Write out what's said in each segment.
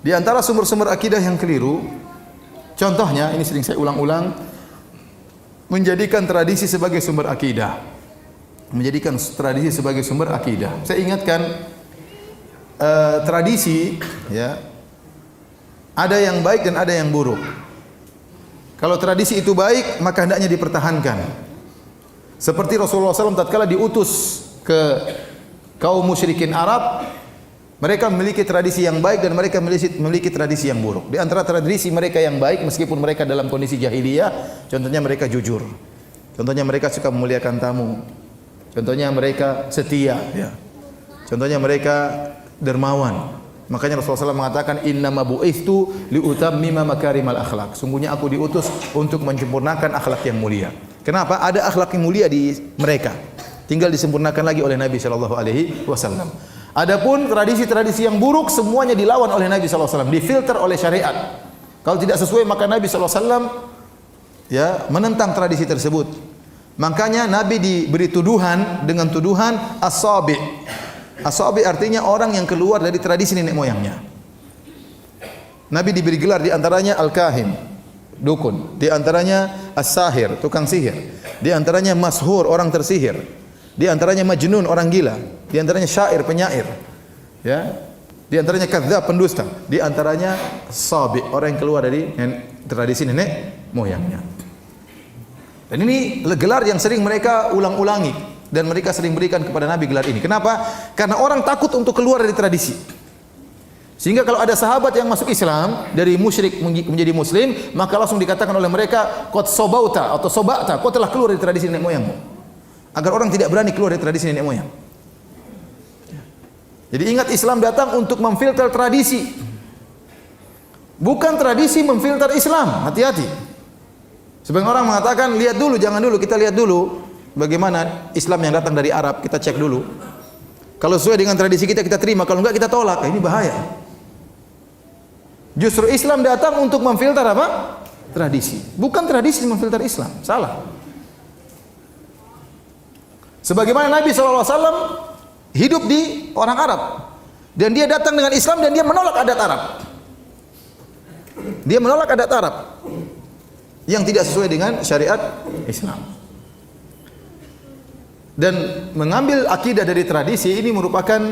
Di antara sumber-sumber akidah yang keliru, contohnya ini sering saya ulang-ulang, menjadikan tradisi sebagai sumber akidah. Menjadikan tradisi sebagai sumber akidah. Saya ingatkan tradisi, ya, ada yang baik dan ada yang buruk. Kalau tradisi itu baik, maka hendaknya dipertahankan. Seperti Rasulullah SAW tatkala diutus ke kaum musyrikin Arab, mereka memiliki tradisi yang baik dan mereka memiliki tradisi yang buruk. Di antara tradisi mereka yang baik, meskipun mereka dalam kondisi jahiliyah, contohnya mereka jujur, contohnya mereka suka memuliakan tamu, contohnya mereka setia, ya. Contohnya mereka dermawan. Makanya Rasulullah SAW mengatakan innama bu'ithu liutammima makarimal akhlak. Sungguhnya aku diutus untuk menyempurnakan akhlak yang mulia. Kenapa? Ada akhlak yang mulia di mereka. Tinggal disempurnakan lagi oleh Nabi sallallahu alaihi wasallam. Adapun tradisi-tradisi yang buruk semuanya dilawan oleh Nabi sallallahu alaihi wasallam, difilter oleh syariat. Kalau tidak sesuai maka Nabi sallallahu alaihi wasallam ya menentang tradisi tersebut. Makanya Nabi diberi tuduhan dengan tuduhan as-sabi'. As-sabi artinya orang yang keluar dari tradisi nenek moyangnya. Nabi diberi gelar di antaranya al-kahin, dukun, di antaranya as-sahir, tukang sihir, di antaranya mashur, orang tersihir, di antaranya majnun, orang gila, di antaranya syair, penyair, ya, di antaranya kadzdzab, pendusta, di antaranya sabi, orang yang keluar dari tradisi nenek moyangnya. Dan ini gelar yang sering mereka ulang-ulangi. Dan mereka sering berikan kepada Nabi gelar ini. Kenapa? Karena orang takut untuk keluar dari tradisi. Sehingga kalau ada sahabat yang masuk Islam dari musyrik menjadi muslim, maka langsung dikatakan oleh mereka qad sobauta atau sobata, kau telah keluar dari tradisi nenek moyangmu. Agar orang tidak berani keluar dari tradisi nenek moyang. Jadi ingat, Islam datang untuk memfilter tradisi. Bukan tradisi memfilter Islam. Hati-hati. Sebagian orang mengatakan lihat dulu, jangan dulu, kita lihat dulu bagaimana Islam yang datang dari Arab, kita cek dulu. Kalau sesuai dengan tradisi kita, kita terima. Kalau enggak, kita tolak. Ini bahaya. Justru Islam datang untuk memfilter apa? Tradisi. Bukan tradisi memfilter Islam. Salah. Sebagaimana Nabi SAW hidup di orang Arab. Dan dia datang dengan Islam dan dia menolak adat Arab. Dia menolak adat Arab yang tidak sesuai dengan syariat Islam. Dan mengambil akidah dari tradisi ini merupakan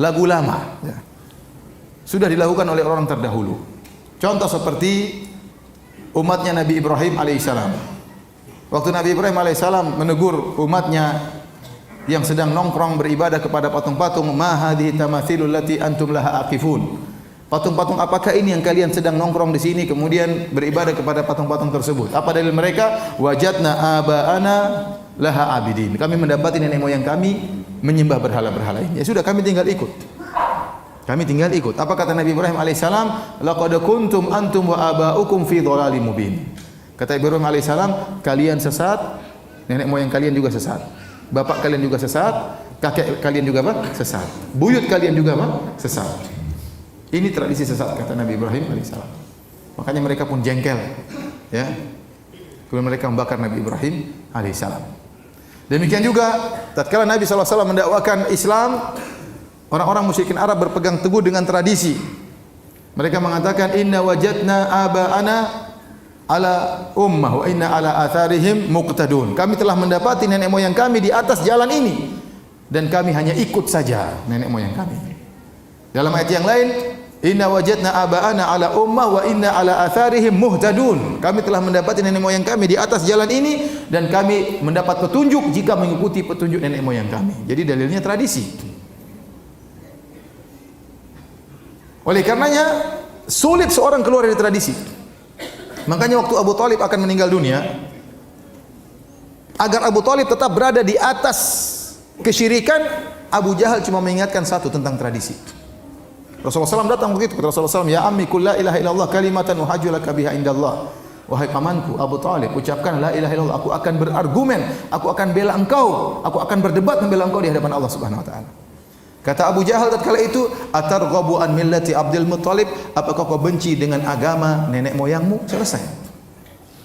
lagu lama, ya. Sudah dilakukan oleh orang terdahulu. Contoh seperti umatnya Nabi Ibrahim alaihissalam. Waktu Nabi Ibrahim alaihissalam menegur umatnya yang sedang nongkrong beribadah kepada patung-patung, ma hadhihi tamathilul lati antum laha aqifun. Patung-patung apakah ini yang kalian sedang nongkrong di sini kemudian beribadah kepada patung-patung tersebut? Apa dalil mereka? Wajadna aba'ana laha abidin. Kami mendapati nenek moyang kami menyembah berhala-berhala ini. Ya sudah, kami tinggal ikut. Kami tinggal ikut. Apa kata Nabi Ibrahim alaihissalam? Laqad kuntum antum wa aba'ukum fi dhalalim mubin. Kata Ibrahim alaihissalam, kalian sesat, nenek moyang kalian juga sesat. Bapak kalian juga sesat, kakek kalian juga apa? Sesat. Buyut kalian juga apa? Sesat. Ini tradisi sesat kata Nabi Ibrahim alaihissalam. Makanya mereka pun jengkel, ya. Kemudian mereka membakar Nabi Ibrahim alaihissalam. Demikian juga tatkala Nabi SAW mendakwakan Islam, orang-orang musyrikin Arab berpegang teguh dengan tradisi. Mereka mengatakan inna wajadna aba'ana ala ummah wa inna ala atharihim muqtadun. Kami telah mendapati nenek moyang kami di atas jalan ini dan kami hanya ikut saja nenek moyang kami. Dalam ayat yang lain, inna wajadna aba'ana ala ummah wa inna ala atharihim muhtadun. Kami telah mendapati nenek moyang kami di atas jalan ini dan kami mendapat petunjuk jika mengikuti petunjuk nenek moyang kami. Jadi dalilnya tradisi. Oleh karenanya sulit seorang keluar dari tradisi. Makanya waktu Abu Thalib akan meninggal dunia, agar Abu Thalib tetap berada di atas kesyirikan, Abu Jahal cuma mengingatkan satu tentang tradisi. Rasulullah SAW datang begitu kepada Rasulullah SAW, ya ammi qul la ilaha illallah kalimatan uhajju laka biha indallah. Wahai pamanku Abu Thalib, ucapkan la ilaha illallah, aku akan berargumen, aku akan bela engkau, aku akan berdebat membela engkau di hadapan Allah Subhanahu wa taala. Kata Abu Jahal tatkala itu, atarghabu an millati Abdul Muttalib, apakah kau benci dengan agama nenek moyangmu? Selesai.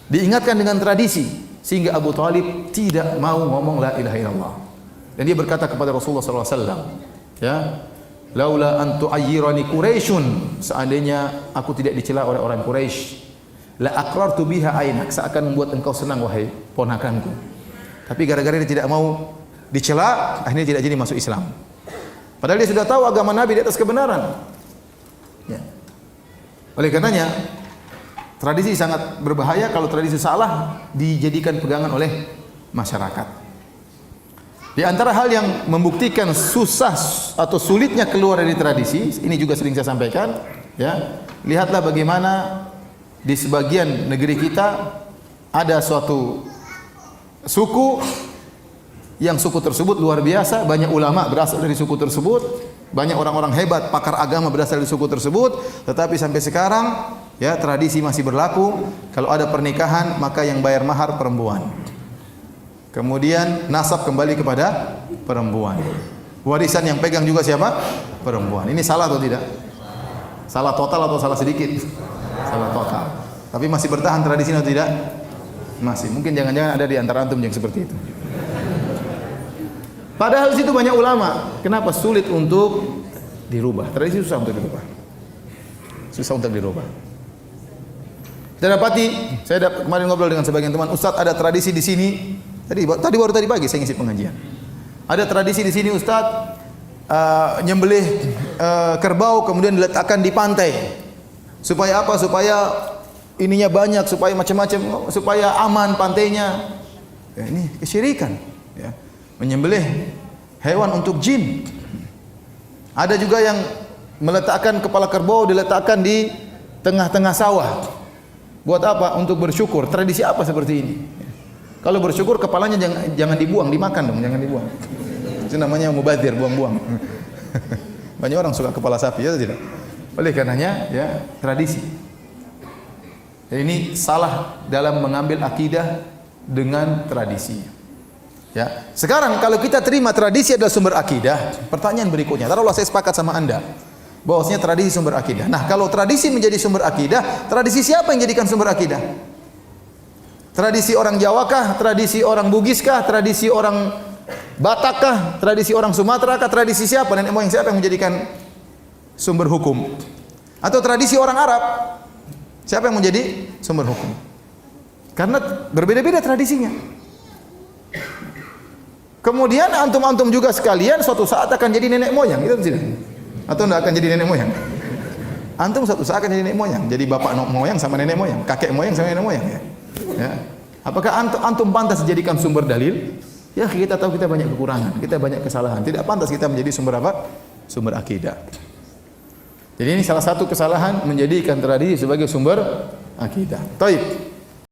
Diingatkan dengan tradisi sehingga Abu Thalib tidak mau ngomong la ilaha illallah. Dan dia berkata kepada Rasulullah SAW, ya, Laula an tu'ayyirani Quraisyun, seandainya aku tidak dicela oleh orang Quraisy, la aqrartu biha ainak, seakan membuat engkau senang wahai ponakanku. Tapi gara-gara dia tidak mau dicela, akhirnya tidak jadi masuk Islam. Padahal dia sudah tahu agama Nabi di atas kebenaran. Ya. Oleh karenanya, tradisi sangat berbahaya kalau tradisi salah dijadikan pegangan oleh masyarakat. Di antara hal yang membuktikan susah atau sulitnya keluar dari tradisi, ini juga sering saya sampaikan, ya. Lihatlah bagaimana di sebagian negeri kita ada suatu suku yang suku tersebut luar biasa, banyak ulama berasal dari suku tersebut, banyak orang-orang hebat pakar agama berasal dari suku tersebut, tetapi sampai sekarang ya tradisi masih berlaku, kalau ada pernikahan maka yang bayar mahar perempuan. Kemudian nasab kembali kepada perempuan. Warisan yang pegang juga siapa? Perempuan. Ini salah atau tidak? Salah total atau salah sedikit? Salah total. Tapi masih bertahan tradisi atau tidak? Masih. Mungkin jangan-jangan ada di antara antum yang seperti itu. Padahal di situ banyak ulama. Kenapa sulit untuk dirubah? Tradisi susah untuk dirubah. Susah untuk dirubah. Kita dapati, saya kemarin ngobrol dengan sebagian teman, Ustaz ada tradisi di sini. Tadi baru tadi pagi saya ngisi pengajian. Ada tradisi di sini Ustaz, nyembelih kerbau kemudian diletakkan di pantai. Supaya apa? Supaya ininya banyak, supaya macam-macam, supaya aman pantainya. Ya, ini kesyirikan. Ya. Menyembelih hewan untuk jin. Ada juga yang meletakkan kepala kerbau diletakkan di tengah-tengah sawah. Buat apa? Untuk bersyukur. Tradisi apa seperti ini? Kalau bersyukur kepalanya jangan dibuang, dimakan dong, jangan dibuang. Itu namanya mubadzir, buang-buang. Banyak orang suka kepala sapi, ya tidak? Oleh karenanya, ya tradisi. Jadi ini salah dalam mengambil akidah dengan tradisi. Ya. Sekarang kalau kita terima tradisi adalah sumber akidah, pertanyaan berikutnya, taruhlah saya sepakat sama Anda bahwasanya tradisi sumber akidah. Nah, kalau tradisi menjadi sumber akidah, tradisi siapa yang jadikan sumber akidah? Tradisi orang Jawa kah? Tradisi orang Bugis kah? Tradisi orang Batak kah? Tradisi orang Sumatera kah? Tradisi siapa? Nenek moyang siapa yang menjadikan sumber hukum? Atau tradisi orang Arab? Siapa yang menjadi sumber hukum? Karena berbeda-beda tradisinya. Kemudian antum-antum juga sekalian suatu saat akan jadi nenek moyang, itu tidak? Atau tidak akan jadi nenek moyang? Antum suatu saat akan jadi nenek moyang, jadi bapak moyang sama nenek moyang, kakek moyang sama nenek moyang, ya. Ya. Apakah antum pantas dijadikan sumber dalil? Ya, kita tahu kita banyak kekurangan, kita banyak kesalahan. Tidak pantas kita menjadi sumber apa? Sumber akidah. Jadi ini salah satu kesalahan menjadikan tradisi sebagai sumber akidah. Taib.